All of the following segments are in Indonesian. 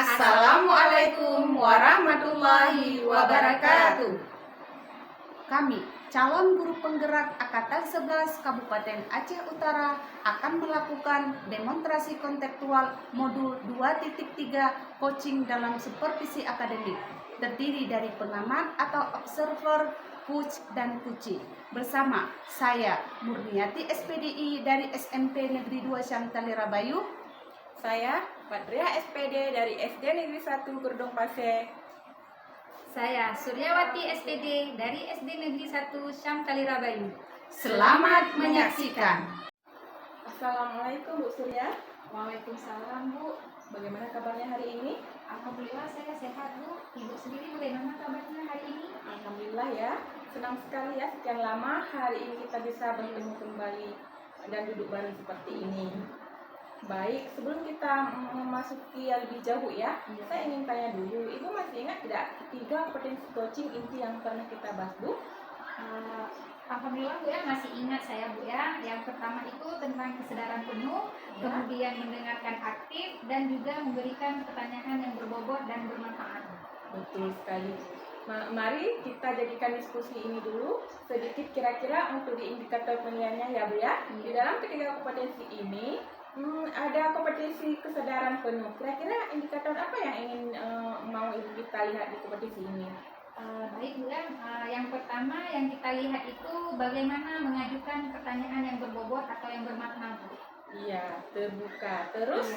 Assalamualaikum warahmatullahi wabarakatuh. Kami, calon guru penggerak Angkatan 11 Kabupaten Aceh Utara akan melakukan demonstrasi kontekstual modul 2.3 coaching dalam supervisi akademik, terdiri dari pengamat atau observer, coach, dan coaching. Bersama saya, Murniati SPDI dari SMP Negeri 2 Syamtali Rabayu. Saya Patria SPD dari SD Negeri 1 Gerdong Paseh. Saya Suryawati SPD dari SD Negeri 1 Syamtali Rabayu. Selamat menyaksikan. Assalamualaikum Bu Surya. Waalaikumsalam Bu. Bagaimana kabarnya hari ini? Alhamdulillah saya sehat Bu. Ibu sendiri bagaimana kabarnya hari ini? Alhamdulillah ya. Senang sekali ya sekian lama hari ini kita bisa bertemu kembali dan duduk bareng seperti ini. Baik, sebelum kita memasuki yang lebih jauh ya, saya ingin tanya dulu, Ibu masih ingat tidak 3 kompetensi coaching inti yang pernah kita bahas Bu? Alhamdulillah Bu ya, masih ingat saya Bu ya. Yang pertama itu tentang kesadaran penuh, kemudian mendengarkan aktif, dan juga memberikan pertanyaan yang berbobot dan bermanfaat. Betul sekali. Mari kita jadikan diskusi ini dulu sedikit kira-kira untuk di indikator penilaiannya ya Bu ya. Di dalam ketiga kompetensi ini ada kompetensi kesadaran penuh. Kira-kira indikator apa yang ingin mau Ibu kita lihat di kompetensi ini? Baik Bu ya, yang pertama yang kita lihat itu bagaimana mengajukan pertanyaan yang berbobot atau yang bermakna Bu. Iya, terbuka. Terus?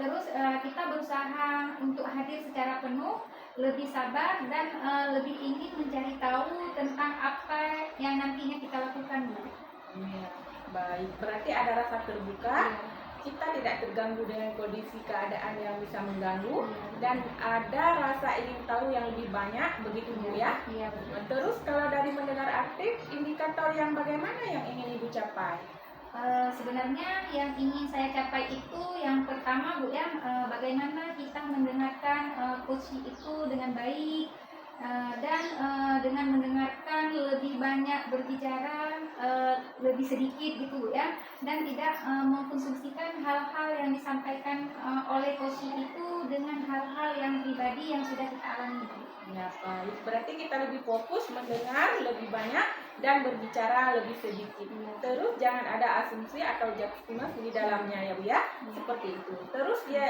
Terus kita berusaha untuk hadir secara penuh, lebih sabar, dan lebih ingin mencari tahu tentang apa yang nantinya kita lakukan Bu. Iya, baik. Berarti ada rasa terbuka. Kita tidak terganggu dengan kondisi keadaan yang bisa mengganggu, dan ada rasa ingin tahu yang lebih banyak, begitu Bu ya? Iya betul. Terus kalau dari mendengar aktif, indikator yang bagaimana yang ingin Ibu capai? Sebenarnya yang ingin saya capai itu yang pertama Bu ya, bagaimana kita mendengarkan coach itu dengan baik, dan dengan mendengarkan lebih banyak berbicara, lebih sedikit gitu Bu ya, dan tidak mengkonsumsikan hal-hal yang disampaikan oleh coach itu dengan hal-hal yang pribadi yang sudah kita alami Bu. Ya, baik. Berarti kita lebih fokus mendengar lebih banyak dan berbicara lebih sedikit. Terus jangan ada asumsi atau judgement di dalamnya ya Bu ya. Seperti itu. Terus ya,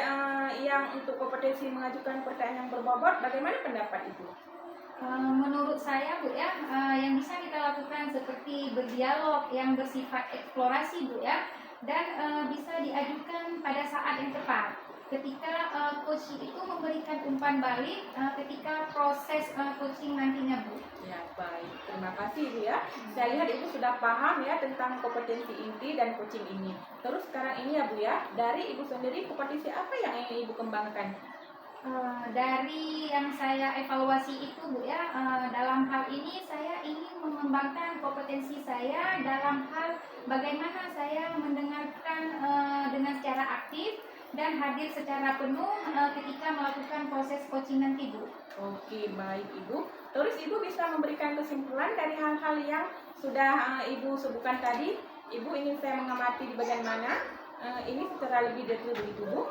yang untuk kompetensi mengajukan pertanyaan yang berbobot, bagaimana pendapat Ibu? Menurut saya Bu ya, yang bisa kita lakukan seperti berdialog yang bersifat eksplorasi Bu ya, dan bisa diajukan pada saat yang tepat ketika coach itu memberikan umpan balik ketika proses coaching nantinya Bu. Ya, baik. Terima kasih Bu ya. Saya lihat Ibu sudah paham ya tentang kompetensi inti dan coaching ini. Terus sekarang ini ya Bu ya, dari Ibu sendiri kompetensi apa yang ingin Ibu kembangkan? Dari yang saya evaluasi itu Bu ya, dalam hal ini saya ingin mengembangkan kompetensi saya dalam hal bagaimana saya mendengarkan dengan secara aktif dan hadir secara penuh ketika melakukan proses coaching nanti Bu. Oke, baik Ibu. Terus Ibu bisa memberikan kesimpulan dari hal-hal yang sudah Ibu sebutkan tadi. Ibu ingin saya mengamati di bagian mana? Ini secara lebih detail begitu Bu?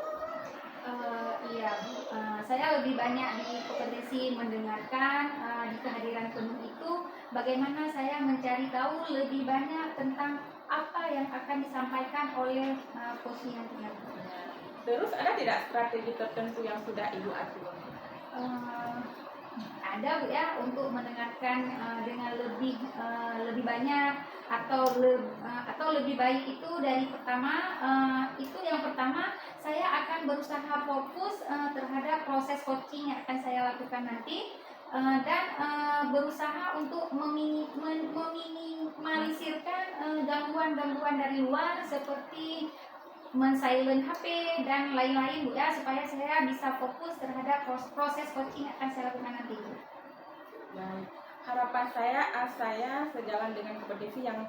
Iya Bu, saya lebih banyak di kompetensi mendengarkan, di kehadiran penuh itu bagaimana saya mencari tahu lebih banyak tentang apa yang akan disampaikan oleh coach nantinya Bu. Terus ada tidak strategi tertentu yang sudah Ibu atur? Ada Bu ya, untuk mendengarkan dengan lebih banyak atau lebih baik itu dari pertama, itu yang pertama saya akan berusaha fokus terhadap proses coaching yang akan saya lakukan nanti, dan berusaha untuk meminimalisirkan gangguan-gangguan dari luar seperti men-silent HP dan lain-lain Bu ya, supaya saya bisa fokus terhadap proses coaching yang akan saya lakukan nanti Bu. Baik. Harapan saya sejalan dengan kompetensi yang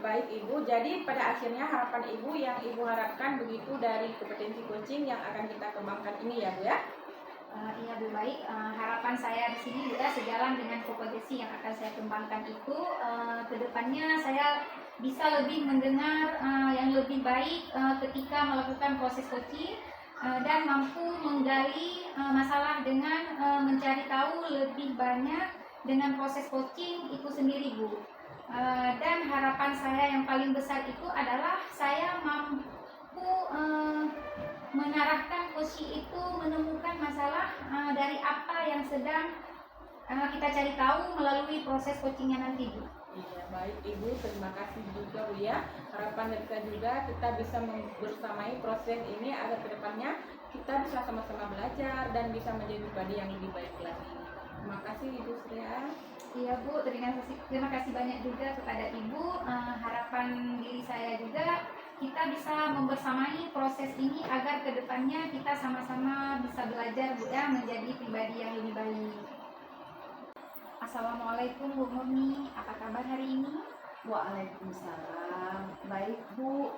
baik Ibu. Jadi pada akhirnya harapan Ibu yang Ibu harapkan begitu dari kompetensi coaching yang akan kita kembangkan ini ya Bu ya? Iya Bu, baik. Harapan saya di sini Bu ya, sejalan dengan kompetensi yang akan saya kembangkan itu, kedepannya saya bisa lebih mendengar yang lebih baik ketika melakukan proses coaching, dan mampu menggali masalah dengan mencari tahu lebih banyak dengan proses coaching itu sendiri, Bu. Dan harapan saya yang paling besar itu adalah saya mampu mengarahkan coaching itu menemukan masalah dari apa yang sedang kita cari tahu melalui proses coachingnya nanti, Bu. Iya, baik Ibu, terima kasih juga Bu ya. Harapan kita juga kita bisa bersamai proses ini agar kedepannya kita bisa sama-sama belajar dan bisa menjadi pribadi yang lebih baik lagi. Terima kasih Ibu Surya. Iya, Bu, terima kasih banyak juga kepada Ibu. Harapan diri saya juga kita bisa membersamai proses ini agar kedepannya kita sama-sama bisa belajar, Bu ya, menjadi pribadi yang lebih baik. Assalamualaikum Bu Murni, apa kabar hari ini? Waalaikumsalam. Baik Bu,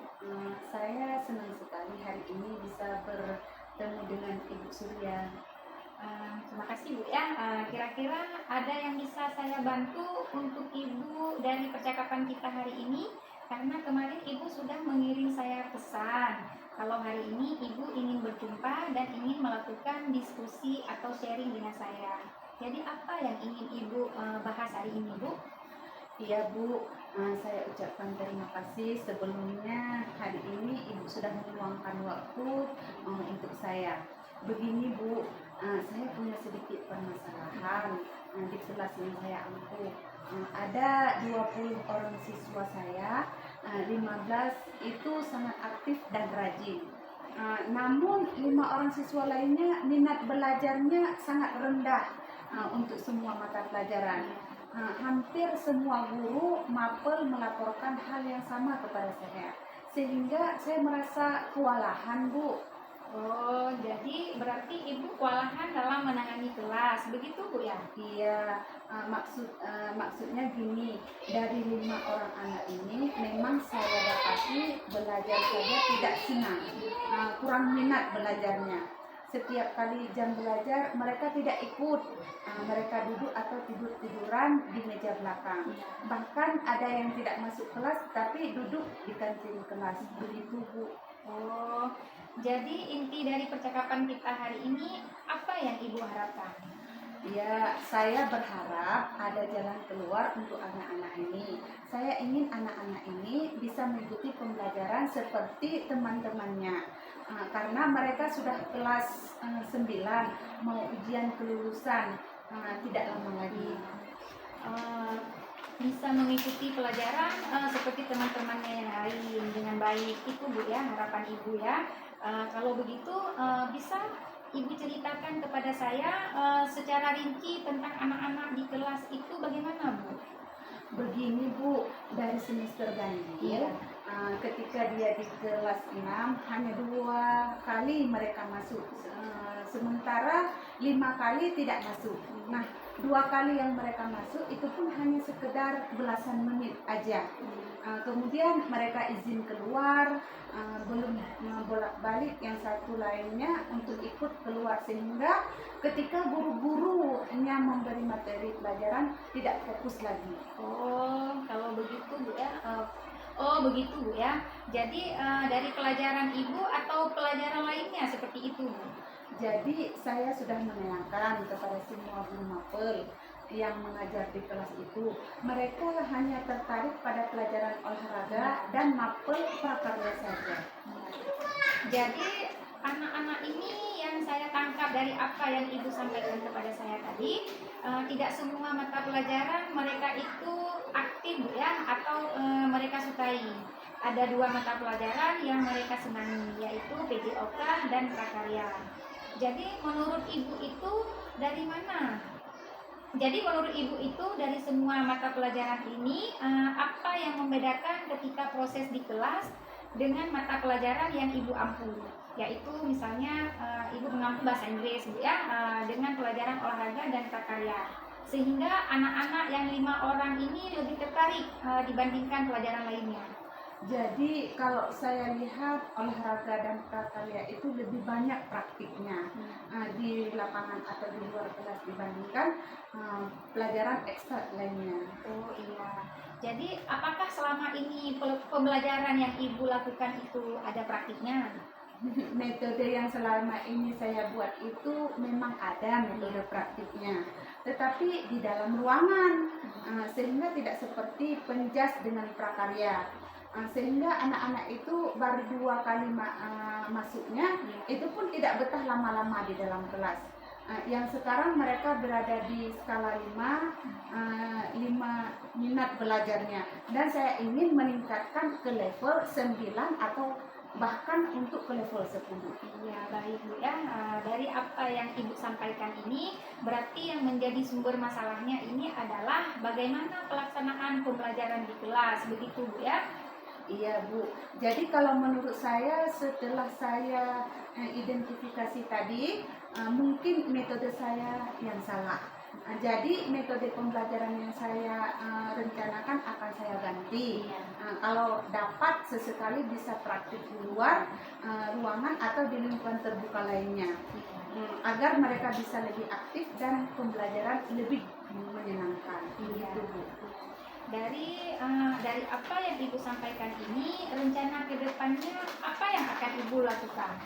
saya senang sekali hari ini bisa bertemu dengan Ibu Surya. Terima kasih Bu ya. Kira-kira ada yang bisa saya bantu untuk Ibu dari percakapan kita hari ini? Karena kemarin Ibu sudah mengirim saya pesan kalau hari ini Ibu ingin berjumpa dan ingin melakukan diskusi atau sharing dengan saya. Jadi apa yang ingin Ibu bahas hari ini, Bu? Iya Bu, saya ucapkan terima kasih sebelumnya hari ini Ibu sudah meluangkan waktu untuk saya. Begini Bu, saya punya sedikit permasalahan di kelas yang saya ampu. Ada 20 orang siswa saya, 15 itu sangat aktif dan rajin. Namun 5 orang siswa lainnya minat belajarnya sangat rendah untuk semua mata pelajaran. Hampir semua guru mapel melaporkan hal yang sama kepada saya, sehingga saya merasa kewalahan Bu. Oh, jadi berarti Ibu kewalahan dalam menangani kelas, begitu Bu ya? Iya, maksudnya gini, dari 5 orang anak ini memang saya dapati belajar saja tidak senang, kurang minat belajarnya. Setiap kali jam belajar mereka tidak ikut, mereka duduk atau tiduran di meja belakang. Bahkan ada yang tidak masuk kelas tapi duduk di kantin kelas. Begitu Bu. Oh, jadi inti dari percakapan kita hari ini apa yang Ibu harapkan? Ya, saya berharap ada jalan keluar untuk anak-anak ini. Saya ingin anak-anak ini bisa mengikuti pembelajaran seperti teman-temannya. Karena mereka sudah kelas 9, mau ujian kelulusan tidak lama lagi. Bisa mengikuti pelajaran seperti teman-temannya yang lain dengan baik, itu Bu ya, harapan Ibu ya. Kalau begitu bisa Ibu ceritakan kepada saya secara rinci tentang anak-anak di kelas itu bagaimana Bu? Begini Bu, dari semester ganjil, ketika dia di kelas 6 hanya 2 kali mereka masuk, sementara 5 kali tidak masuk. Nah, 2 kali yang mereka masuk itu pun hanya sekedar belasan menit aja. Kemudian mereka izin keluar, belum bolak-balik yang satu lainnya untuk ikut keluar, sehingga ketika guru-gurunya memberi materi pelajaran tidak fokus lagi. Oh, kalau begitu Bu ya. Begitu Bu ya. Jadi dari pelajaran Ibu atau pelajaran lainnya seperti itu Bu? Jadi saya sudah menanyakan kepada semua guru mapel yang mengajar di kelas itu, mereka hanya tertarik pada pelajaran olahraga dan mapel prakarya saja. Jadi anak-anak ini yang saya tangkap dari apa yang Ibu sampaikan kepada saya tadi, tidak semua mata pelajaran mereka itu aktif Bu ya, atau mereka sukai. Ada 2 mata pelajaran yang mereka senangi, yaitu PJOK dan prakarya. Jadi menurut Ibu itu dari mana? Jadi menurut Ibu itu dari semua mata pelajaran ini, apa yang membedakan ketika proses di kelas dengan mata pelajaran yang Ibu ampu? Yaitu misalnya Ibu mengampu bahasa Inggris Bu ya, dengan pelajaran olahraga dan prakarya. Sehingga anak-anak yang 5 orang ini lebih tertarik dibandingkan pelajaran lainnya. Jadi kalau saya lihat olahraga dan prakarya itu lebih banyak praktiknya di lapangan atau di luar kelas dibandingkan pelajaran ekstra lainnya. Oh iya. Jadi apakah selama ini pembelajaran yang Ibu lakukan itu ada praktiknya? Metode yang selama ini saya buat itu memang ada metode praktiknya, tetapi di dalam ruangan, sehingga tidak seperti penjas dengan prakarya. Sehingga anak-anak itu baru 2 kali masuknya, itu pun tidak betah lama-lama di dalam kelas. Yang sekarang mereka berada di skala 5 minat belajarnya, dan saya ingin meningkatkan ke level 9 atau bahkan untuk ke level 10. Ya, baik Bu ya. Dari apa yang Ibu sampaikan ini, berarti yang menjadi sumber masalahnya ini adalah bagaimana pelaksanaan pembelajaran di kelas, begitu Bu ya? Iya Bu, jadi kalau menurut saya setelah saya identifikasi tadi, mungkin metode saya yang salah. Jadi metode pembelajaran yang saya rencanakan akan saya ganti. Kalau dapat sesekali bisa praktik di luar ruangan atau di lingkungan terbuka lainnya, agar mereka bisa lebih aktif dan pembelajaran lebih menyenangkan. Gitu Bu. Dari apa yang Ibu sampaikan ini, rencana ke depannya apa yang akan Ibu lakukan?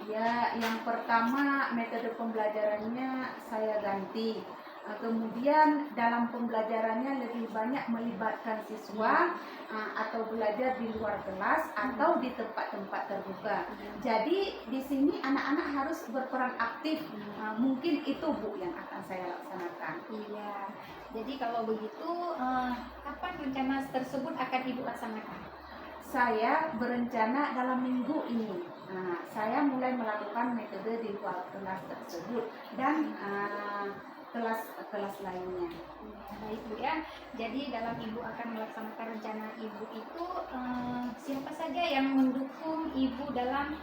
Ya, yang pertama metode pembelajarannya saya ganti. Kemudian dalam pembelajarannya lebih banyak melibatkan siswa atau belajar di luar kelas atau di tempat-tempat terbuka. Jadi di sini anak-anak harus berperan aktif. Mungkin itu Bu yang akan saya laksanakan. Iya. Jadi kalau begitu, kapan rencana tersebut akan Ibu laksanakan? Saya berencana dalam minggu ini. Saya mulai melakukan metode di luar kelas tersebut dan kelas-kelas lainnya. Baik Bu ya. Jadi dalam Ibu akan melaksanakan rencana Ibu itu, siapa saja yang mendukung Ibu dalam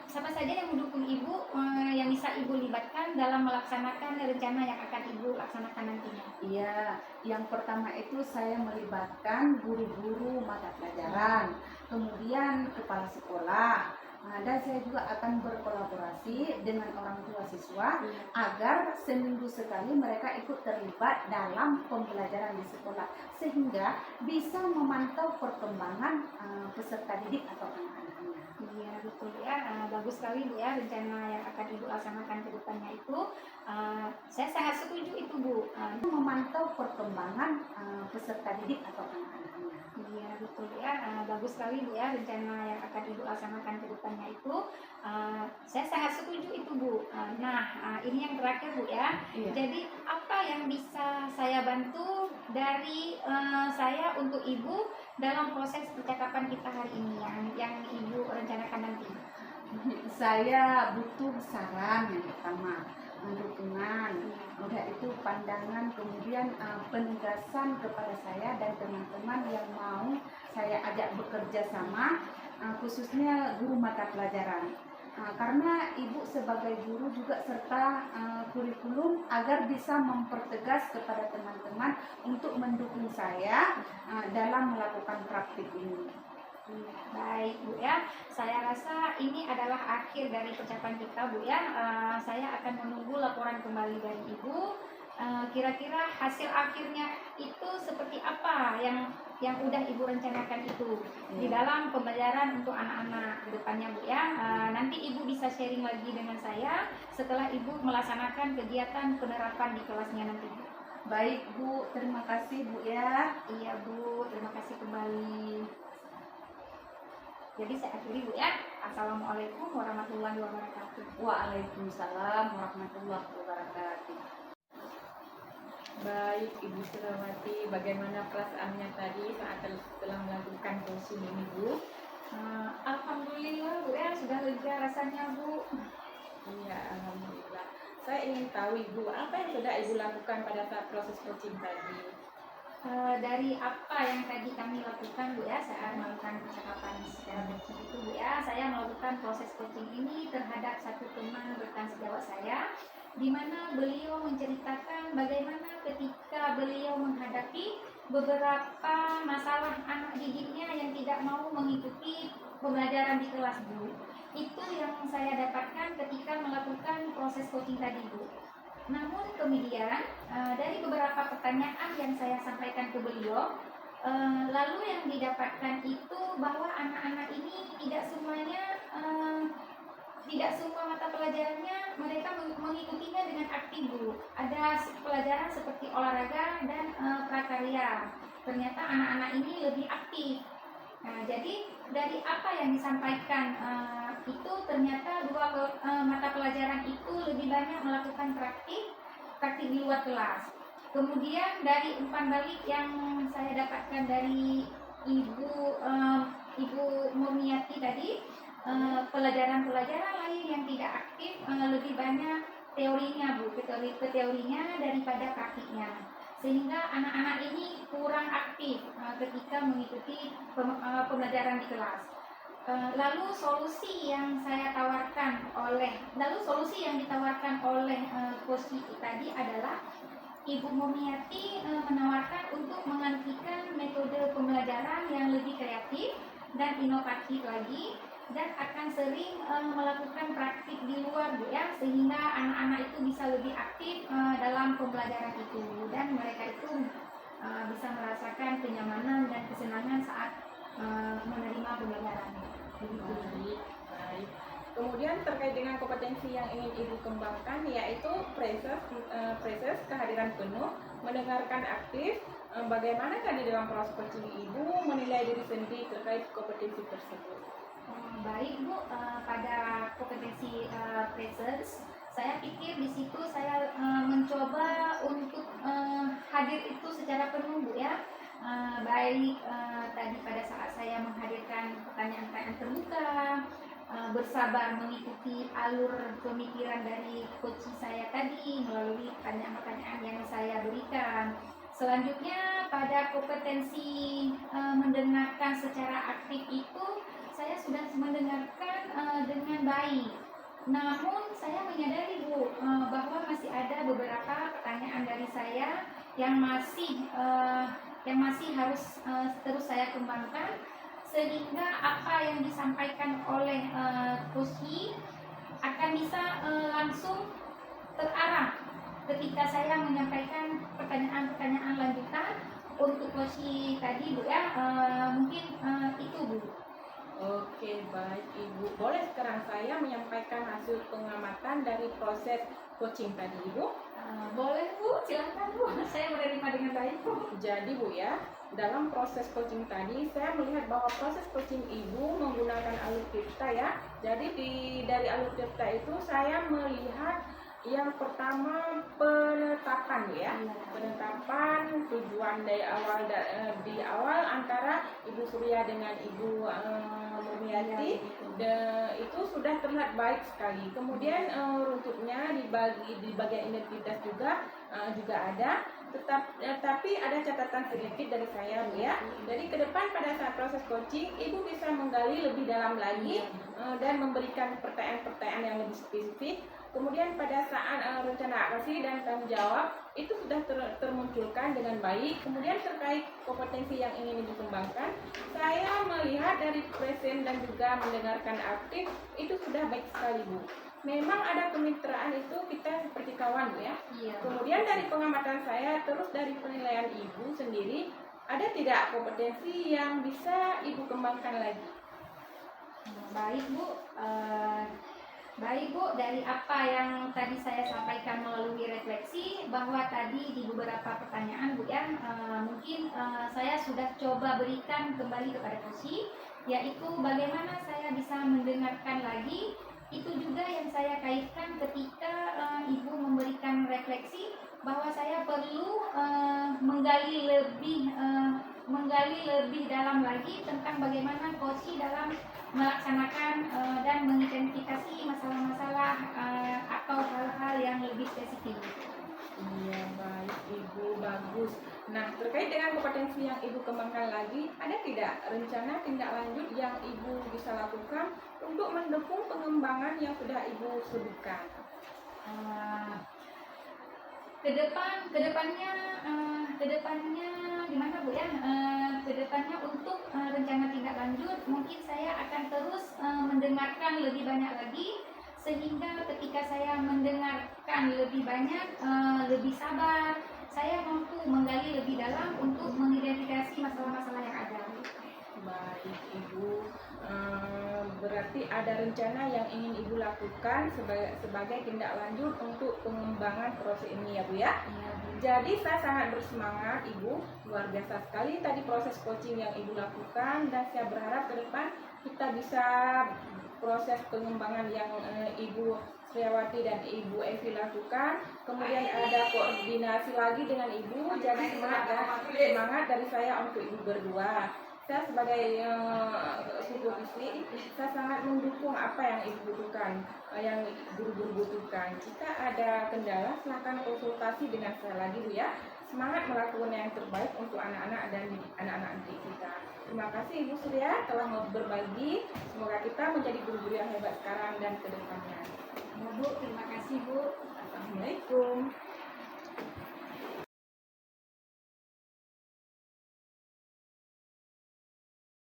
siapa saja yang mendukung Ibu, yang bisa Ibu libatkan dalam melaksanakan rencana yang akan Ibu laksanakan nantinya? Iya, yang pertama itu saya melibatkan guru-guru mata pelajaran, kemudian kepala sekolah, dan saya juga akan berkolaborasi dengan orang tua siswa agar seminggu sekali mereka ikut terlibat dalam pembelajaran di sekolah, sehingga bisa memantau perkembangan peserta didik atau anak-anaknya. Iya betul ya. Bagus sekali Bu ya rencana yang akan Ibu laksanakan ke depannya itu. Saya sangat setuju itu Bu. Memantau perkembangan peserta didik atau anak-anaknya. Iya betul ya. Bagus sekali Bu ya rencana yang akan Ibu laksanakan ke depannya itu. Saya sangat setuju itu Bu. Ini yang terakhir Bu ya. Iya. Jadi apa yang bisa saya bantu dari saya untuk Ibu dalam proses percakapan kita hari ini yang Ibu rencanakan nanti? Saya butuh saran yang pertama, dukungan, udah itu pandangan, kemudian penugasan kepada saya dan teman-teman yang mau saya ajak bekerja sama, khususnya guru mata pelajaran. Karena Ibu sebagai guru juga serta kurikulum agar bisa mempertegas kepada teman-teman untuk mendukung saya dalam melakukan praktik ini. Baik Bu ya, saya rasa ini adalah akhir dari percakapan kita Bu ya. Saya akan menunggu laporan kembali dari Ibu. Kira-kira hasil akhirnya itu seperti apa yang udah Ibu rencanakan itu di dalam pembelajaran untuk anak-anak ke depannya Bu ya. Nanti Ibu bisa sharing lagi dengan saya setelah Ibu melaksanakan kegiatan penerapan di kelasnya nanti. Baik Bu, terima kasih Bu ya. Iya Bu, terima kasih kembali. Jadi saya akhiri Bu ya. Assalamualaikum warahmatullahi wabarakatuh. Waalaikumsalam warahmatullahi wabarakatuh. Baik Ibu Surawati, bagaimana perasaannya tadi saat telah melakukan kursus ini Bu? Alhamdulillah Bu ya, sudah lega rasanya Bu. Iya, alhamdulillah. Saya ingin tahu Ibu, apa yang sudah Ibu lakukan pada saat proses coaching tadi? Dari apa yang tadi kami lakukan Bu ya, saat melakukan percakapan secara coaching itu Bu ya, saya melakukan proses coaching ini terhadap satu teman rekan sejawat saya, di mana beliau menceritakan bagaimana ketika beliau menghadapi beberapa masalah anak didiknya yang tidak mau mengikuti pembelajaran di kelas Bu. Itu yang saya dapatkan ketika melakukan proses coaching tadi Bu. Namun kemudian dari beberapa pertanyaan yang saya sampaikan ke beliau, lalu yang didapatkan itu bahwa anak-anak ini tidak semuanya tidak semua mata pelajarannya mereka mengikutinya dengan aktif, Bu. Ada pelajaran seperti olahraga dan prakarya. Ternyata anak-anak ini lebih aktif. Nah, jadi dari apa yang disampaikan itu ternyata mata pelajaran itu lebih banyak melakukan praktik di luar kelas. Kemudian dari umpan balik yang saya dapatkan dari Ibu Murniati tadi, pelajaran-pelajaran lain yang tidak aktif lebih banyak teorinya, Bu, teorinya daripada praktiknya, sehingga anak-anak ini kurang aktif ketika mengikuti pembelajaran di kelas. Lalu solusi yang ditawarkan oleh Coach Kiki tadi adalah Ibu Murniati menawarkan untuk menghentikan metode pembelajaran yang lebih kreatif dan inovatif lagi, dan akan sering melakukan praktik di luar, Bu, ya, sehingga anak-anak itu bisa lebih aktif dalam pembelajaran itu, dan mereka itu bisa merasakan kenyamanan dan kesenangan saat menerima pembelajaran. Baik. Kemudian terkait dengan kompetensi yang ingin Ibu kembangkan, yaitu presence, kehadiran penuh, mendengarkan aktif. Bagaimana di dalam proses coaching Ibu menilai diri sendiri terkait kompetensi tersebut? Baik, Bu, pada kompetensi presence, saya pikir di situ saya mencoba untuk hadir itu secara penuh, Bu, ya. Baik tadi pada saat saya menghadirkan pertanyaan-pertanyaan terbuka, bersabar mengikuti alur pemikiran dari coach saya tadi melalui pertanyaan-pertanyaan yang saya berikan. Selanjutnya pada kompetensi mendengarkan secara aktif itu saya sudah mendengarkan dengan baik. Namun saya menyadari, Bu, bahwa masih ada beberapa pertanyaan dari saya yang masih harus terus saya kembangkan, sehingga apa yang disampaikan oleh Coach akan bisa langsung terarah ketika saya menyampaikan pertanyaan-pertanyaan lanjutan untuk Coach tadi, Bu, ya. Mungkin itu, Bu. Oke, baik Ibu. Boleh sekarang saya menyampaikan hasil pengamatan dari proses coaching tadi, Ibu? Boleh, Bu, silakan, Bu. Saya menerima dengan baik, Bu. Jadi, Bu, ya, dalam proses coaching tadi saya melihat bahwa proses coaching Ibu menggunakan alur tirta, ya. Jadi dari alur tirta itu saya melihat yang pertama penetapan, ya. Penetapan tujuan dari awal di awal antara Ibu Surya dengan Ibu Murniati itu sudah terlihat baik sekali. Kemudian runtutnya di bagian identitas juga ada. Tapi ada catatan sedikit dari saya, Bu, ya. Jadi ke depan pada saat proses coaching Ibu bisa menggali lebih dalam lagi dan memberikan pertanyaan-pertanyaan yang lebih spesifik. Kemudian pada saat rencana aksi dan tanggung jawab itu sudah termunculkan dengan baik. Kemudian terkait kompetensi yang ingin dikembangkan, saya melihat dari present dan juga mendengarkan aktif itu sudah baik sekali, Bu. Memang ada kemitraan itu kita seperti kawan, Bu, ya. Iya. Kemudian dari pengamatan saya, terus dari penilaian Ibu sendiri, ada tidak kompetensi yang bisa Ibu kembangkan lagi? Baik, Bu. Baik, Bu, dari apa yang tadi saya sampaikan melalui refleksi, bahwa tadi di beberapa pertanyaan, Bu, ya, mungkin saya sudah coba berikan kembali kepada Coach, yaitu bagaimana saya bisa mendengarkan lagi. Itu juga yang saya kaitkan ketika Ibu memberikan refleksi bahwa saya perlu menggali lebih dalam lagi tentang bagaimana Coach dalam melaksanakan dan mengidentifikasi masalah-masalah atau hal-hal yang lebih spesifik. Iya, baik Ibu, bagus. Nah, terkait dengan kompetensi yang Ibu kembangkan lagi, ada tidak rencana tindak lanjut yang Ibu bisa lakukan untuk mendukung pengembangan yang sudah Ibu sebutkan? Kedepannya gimana, Bu, ya? Kedepannya untuk rencana tindak lanjut mungkin saya akan terus mendengarkan lebih banyak lagi, sehingga ketika saya mendengarkan lebih banyak, lebih sabar, saya mampu menggali lebih dalam untuk mengidentifikasi masalah-masalah yang ada. Baik Ibu, Berarti ada rencana yang ingin Ibu lakukan sebagai tindak lanjut untuk pengembangan proses ini ya Bu ya. Iya, Bu. Jadi saya sangat bersemangat Ibu, luar biasa sekali tadi proses coaching yang Ibu lakukan, dan saya berharap ke depan kita bisa proses pengembangan yang Ibu Sriawati dan Ibu Evi lakukan, kemudian ada koordinasi lagi dengan Ibu. Jadi semangat dari saya untuk Ibu berdua. Saya sebagai sepupu istri, saya sangat mendukung apa yang Ibu butuhkan, yang guru-guru butuhkan. Jika ada kendala, silakan konsultasi dengan saya lagi Bu ya. Semangat melakukan yang terbaik untuk anak-anak dan anak-anak didik kita. Terima kasih Ibu Surya telah mau berbagi. Semoga kita menjadi guru-guru yang hebat sekarang dan ke depannya. Ya, Bu, terima kasih Bu. Assalamualaikum.